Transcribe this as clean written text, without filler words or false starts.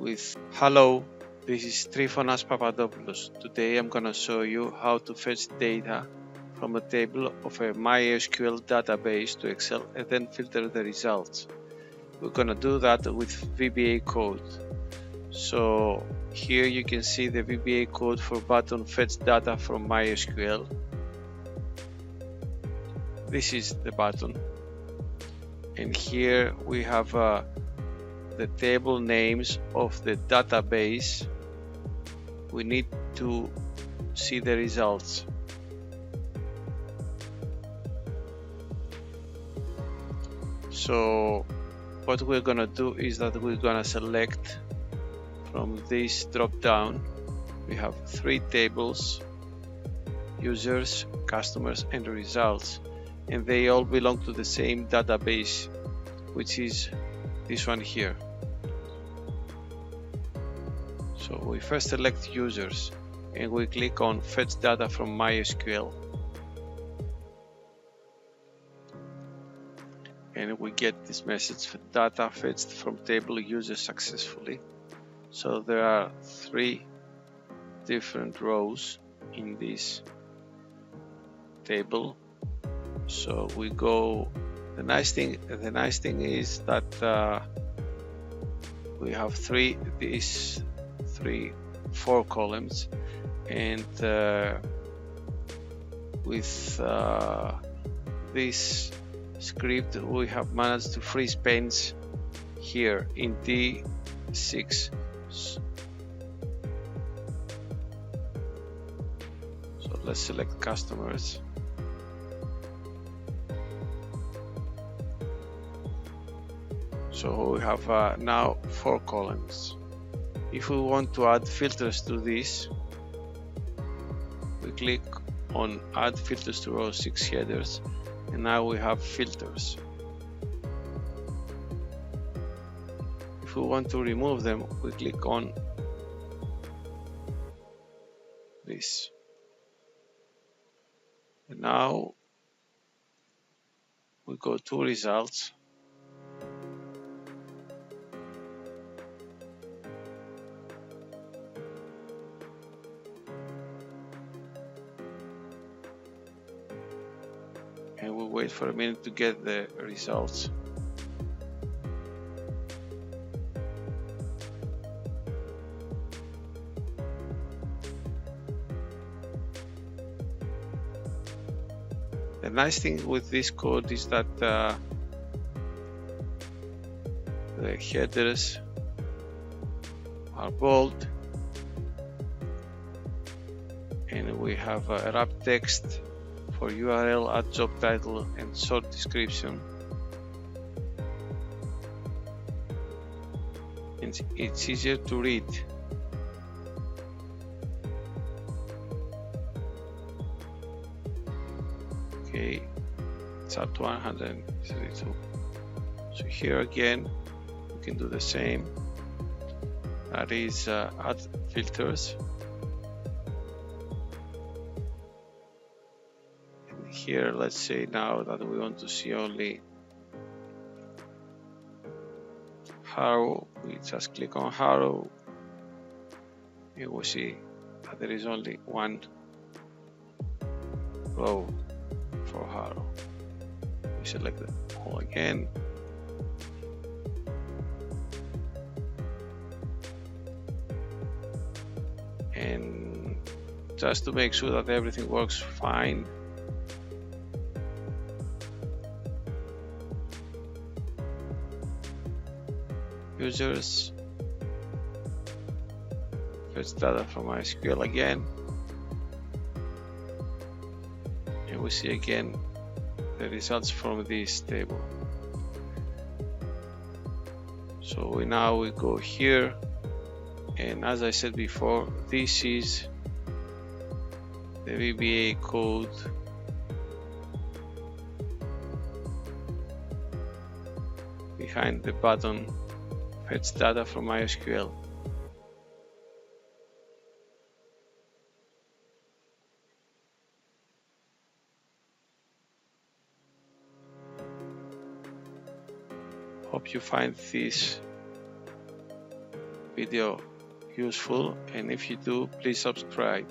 with "Hello, this is Trifonas Papadopoulos. Today I'm gonna show you how to fetch data from a table of a MySQL database to Excel and then filter the results. We're gonna do that with VBA code. So here you can see the VBA code for button fetch data from MySQL. This is the button, and here we have the table names of the database. We need to see the results. So what we're gonna do is that we're gonna select from this drop down. We have three tables: users, customers, and results, and they all belong to the same database, which is this one here. So we first select users and we click on fetch data from MySQL, and we get this message: data fetched from table users successfully. So there are three different rows in this table. So we go, the nice thing is that we have four columns, and with this script we have managed to freeze panes here in D6. So let's select customers. So we have now four columns. If we want to add filters to this, we click on add filters to row 6 headers, and now we have filters. If we want to remove them, we click on this. And now we go to results. And we'll wait for a minute to get the results. The nice thing with this code is that the headers are bold, and we have a wrap text for URL, add job title, and short description. And it's easier to read. Okay, it's up to 132. So here again, we can do the same. That is add filters. Here, let's say now that we want to see only Harrow, we just click on Harrow. You will see that there is only one row for Harrow. We select them all again. And just to make sure that everything works fine, users, fetch data from MySQL again, and we see again the results from this table. So we go here, and as I said before, this is the VBA code behind the button fetch data from MySQL. Hope you find this video useful, and if you do, please subscribe.